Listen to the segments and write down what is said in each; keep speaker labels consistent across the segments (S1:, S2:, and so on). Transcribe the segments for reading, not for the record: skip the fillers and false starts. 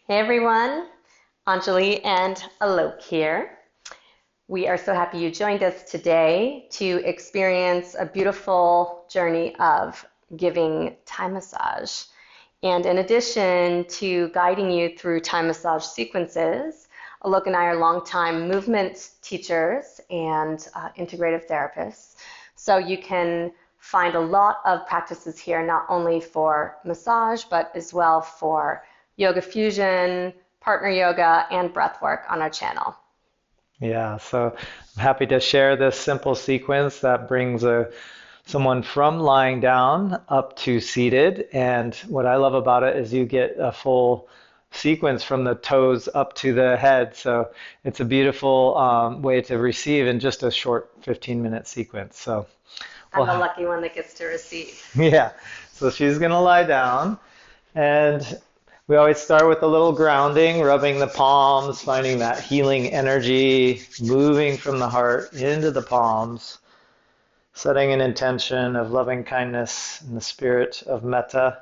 S1: Hey everyone, Anjali and Alok here. We are so happy you joined us today to experience a beautiful journey of giving Thai massage. And in addition to guiding you through Thai massage sequences, Alok and I are longtime movement teachers and integrative therapists. So you can find a lot of practices here, not only for massage, but as well for yoga fusion, partner yoga, and breath work on our channel.
S2: Yeah, so I'm happy to share this simple sequence that brings someone from lying down up to seated. And what I love about it is you get a full sequence from the toes up to the head. So it's a beautiful way to receive in just a short 15-minute sequence. So,
S1: I'm the
S2: well,
S1: lucky one that gets to receive.
S2: yeah. So she's going to lie down. And we always start with a little grounding, rubbing the palms, finding that healing energy, moving from the heart into the palms, setting an intention of loving kindness in the spirit of metta.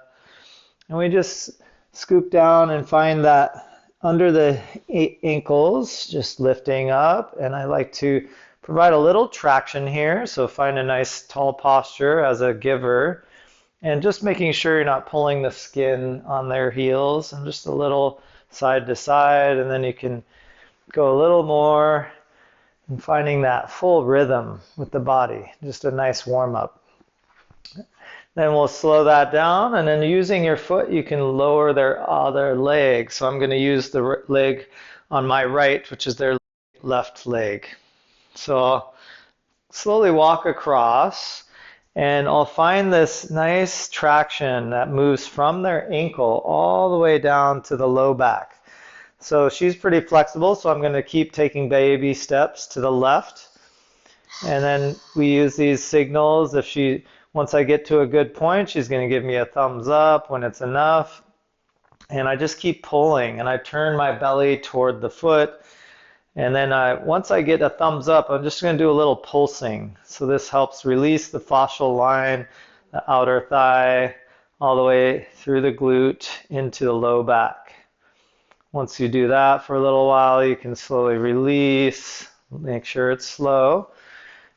S2: And we just scoop down and find that under the ankles, just lifting up. And I like to provide a little traction here. So find a nice tall posture as a giver. And just making sure you're not pulling the skin on their heels, and just a little side to side, and then you can go a little more and finding that full rhythm with the body, just a nice warm up. Then we'll slow that down, and then using your foot, you can lower their other leg. So I'm going to use the leg on my right, which is their left leg. So I'll slowly walk across. And I'll find this nice traction that moves from their ankle all the way down to the low back. So she's pretty flexible, so I'm going to keep taking baby steps to the left. And then we use these signals. Once I get to a good point, she's going to give me a thumbs up when it's enough. And I just keep pulling, and I turn my belly toward the foot. And then once I get a thumbs up, I'm just going to do a little pulsing. So this helps release the fascial line, the outer thigh, all the way through the glute into the low back. Once you do that for a little while, you can slowly release, make sure it's slow.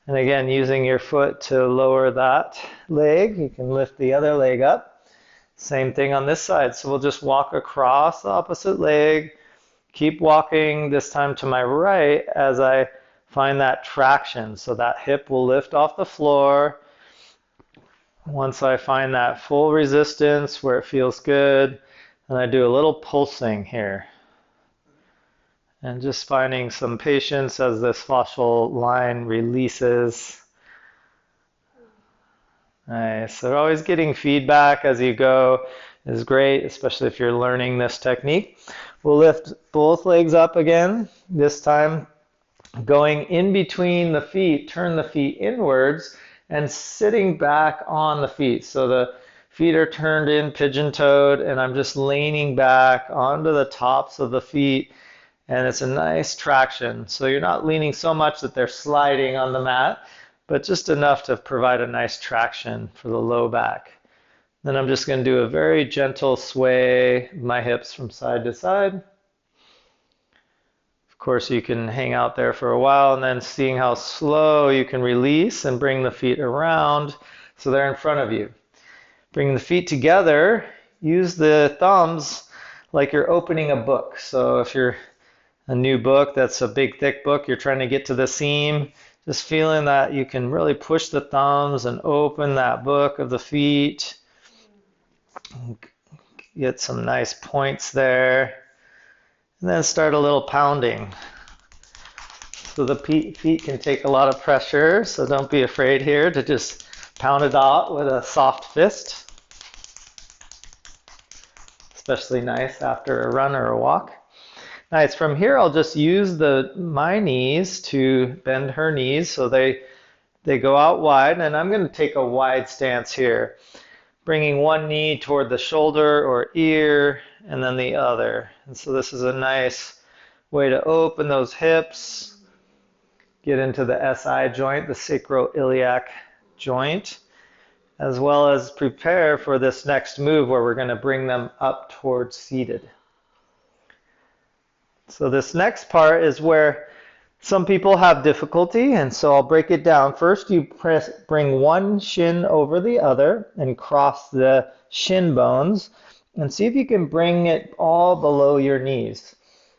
S2: And again, using your foot to lower that leg, you can lift the other leg up. Same thing on this side. So we'll just walk across the opposite leg. Keep walking, this time to my right, as I find that traction. So that hip will lift off the floor. Once I find that full resistance where it feels good, then I do a little pulsing here. And just finding some patience as this fascial line releases. Nice. So always getting feedback as you go is great, especially if you're learning this technique. We'll lift both legs up again, this time going in between the feet, turn the feet inwards and sitting back on the feet. So the feet are turned in pigeon-toed and I'm just leaning back onto the tops of the feet, and it's a nice traction. So you're not leaning so much that they're sliding on the mat, but just enough to provide a nice traction for the low back. Then I'm just going to do a very gentle sway my hips from side to side. Of course, you can hang out there for a while and then seeing how slow you can release and bring the feet around so they're in front of you. Bring the feet together, use the thumbs like you're opening a book. So if you're a new book, that's a big thick book, you're trying to get to the seam, just feeling that you can really push the thumbs and open that book of the feet. Get some nice points there. And then start a little pounding. So the feet can take a lot of pressure, so don't be afraid here to just pound it out with a soft fist. Especially nice after a run or a walk. Nice. From here, I'll just use my knees to bend her knees so they go out wide, and I'm going to take a wide stance here, bringing one knee toward the shoulder or ear and then the other. And so this is a nice way to open those hips, get into the SI joint, the sacroiliac joint, as well as prepare for this next move where we're going to bring them up towards seated. So this next part is where some people have difficulty, and so I'll break it down. First, you bring one shin over the other and cross the shin bones, and see if you can bring it all below your knees.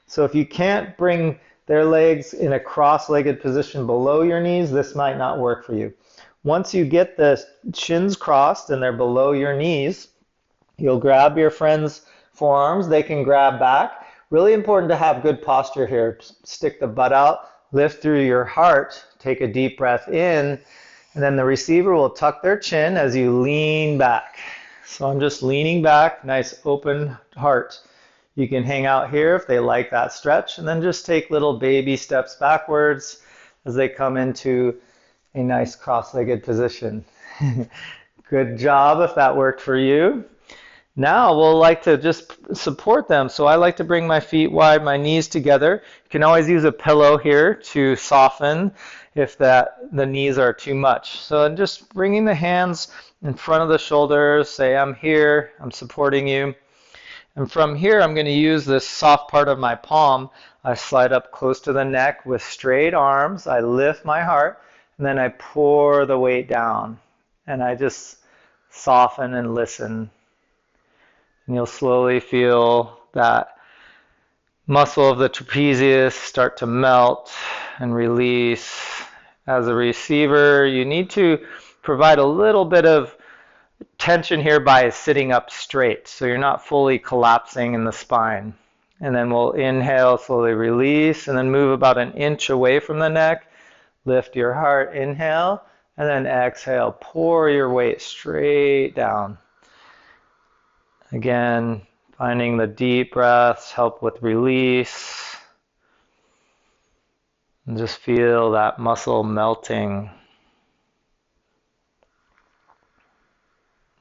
S2: So if you can't bring their legs in a cross-legged position below your knees, this might not work for you. Once you get the shins crossed and they're below your knees, you'll grab your friend's forearms. They can grab back. Really important to have good posture here. Stick the butt out, lift through your heart, take a deep breath in, and then the receiver will tuck their chin as you lean back. So I'm just leaning back, nice open heart. You can hang out here if they like that stretch, and then just take little baby steps backwards as they come into a nice cross-legged position. Good job if that worked for you. Now we'll like to just support them. So I like to bring my feet wide, my knees together. You can always use a pillow here to soften if the knees are too much. So I'm just bringing the hands in front of the shoulders, say I'm here, I'm supporting you. And from here I'm going to use this soft part of my palm. I slide up close to the neck with straight arms. I lift my heart, and then I pour the weight down. And I just soften and listen. And you'll slowly feel that muscle of the trapezius start to melt and release. As a receiver, you need to provide a little bit of tension here by sitting up straight, so you're not fully collapsing in the spine. And then we'll inhale, slowly release, and then move about an inch away from the neck. Lift your heart, inhale, and then exhale. Pour your weight straight down. Again, finding the deep breaths help with release. And just feel that muscle melting.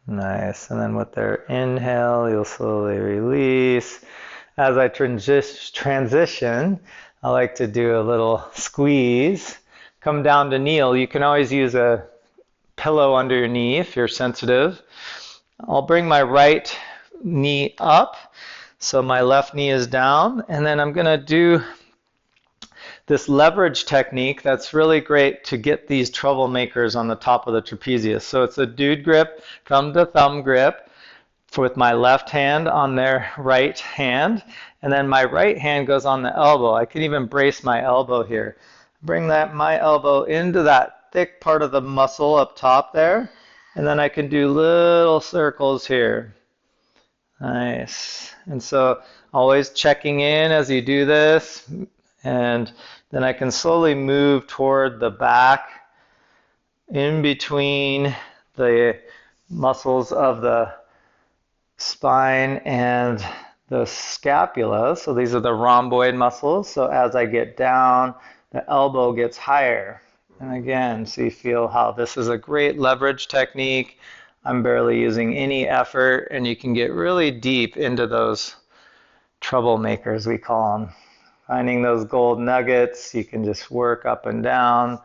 S2: Nice. And then with their inhale, you'll slowly release. As I transition, I like to do a little squeeze. Come down to kneel. You can always use a pillow under your knee if you're sensitive. I'll bring my right knee up, so my left knee is down, and then I'm going to do this leverage technique that's really great to get these troublemakers on the top of the trapezius. So it's a dude grip, thumb to thumb grip with my left hand on their right hand, and then my right hand goes on the elbow. I can even brace my elbow here. Bring my elbow into that thick part of the muscle up top there, and then I can do little circles here. Nice. And so always checking in as you do this, and then I can slowly move toward the back in between the muscles of the spine and the scapula. So these are the rhomboid muscles. So as I get down, the elbow gets higher. And again, so you feel how this is a great leverage technique. I'm barely using any effort, and you can get really deep into those troublemakers, we call them. Finding those gold nuggets, you can just work up and down.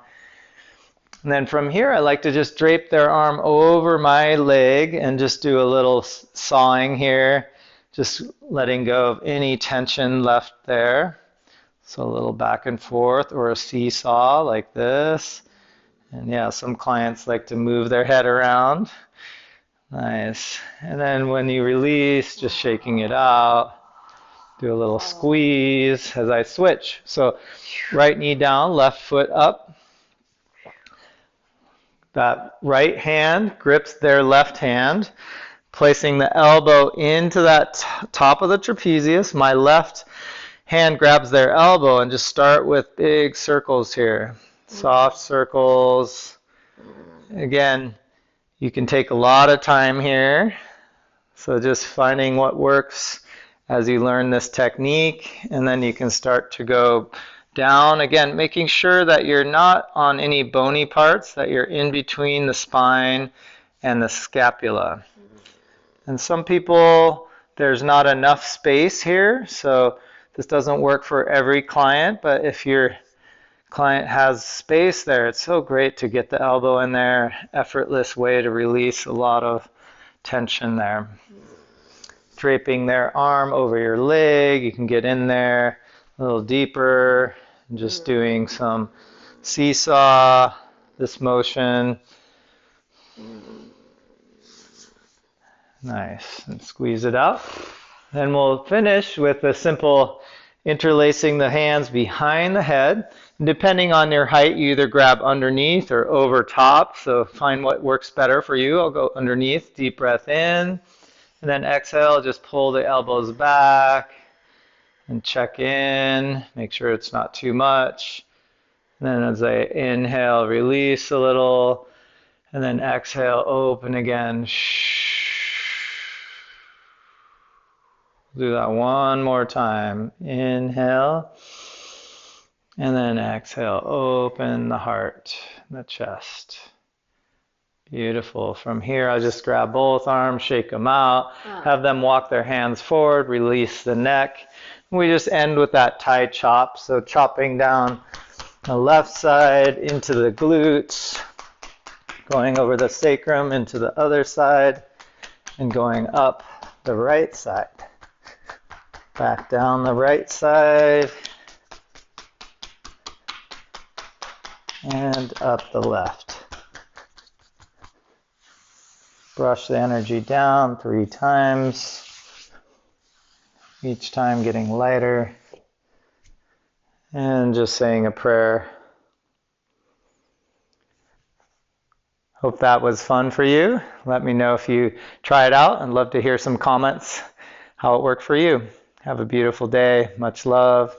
S2: And then from here, I like to just drape their arm over my leg and just do a little sawing here, just letting go of any tension left there. So a little back and forth, or a seesaw like this. And yeah, some clients like to move their head around. Nice. And then when you release, just shaking it out. Do a little squeeze as I switch. So right knee down, left foot up. That right hand grips their left hand, placing the elbow into that top of the trapezius. My left hand grabs their elbow, and just start with big circles here. Soft circles. Again, you can take a lot of time here. So just finding what works as you learn this technique, and then you can start to go down. Again, making sure that you're not on any bony parts, that you're in between the spine and the scapula. And some people, there's not enough space here, so this doesn't work for every client, but if your client has space there, it's so great to get the elbow in there. Effortless way to release a lot of tension there. Draping their arm over your leg, you can get in there, a little deeper, and just doing some seesaw, this motion. Nice. And squeeze it out. Then we'll finish with a simple interlacing the hands behind the head. Depending on your height, you either grab underneath or over top. So find what works better for you. I'll go underneath. Deep breath in. And then exhale, just pull the elbows back and check in. Make sure it's not too much. And then as I inhale, release a little. And then exhale, open again. Do that one more time. Inhale. And then exhale, open the heart, the chest. Beautiful. From here, I'll just grab both arms, shake them out, have them walk their hands forward, release the neck. We just end with that Thai chop. So chopping down the left side into the glutes, going over the sacrum into the other side, and going up the right side. Back down the right side, and up the left. Brush the energy down 3 times, each time getting lighter, and just saying a prayer. Hope that was fun for you. Let me know if you try it out, and love to hear some comments how it worked for you. Have a beautiful day. Much love.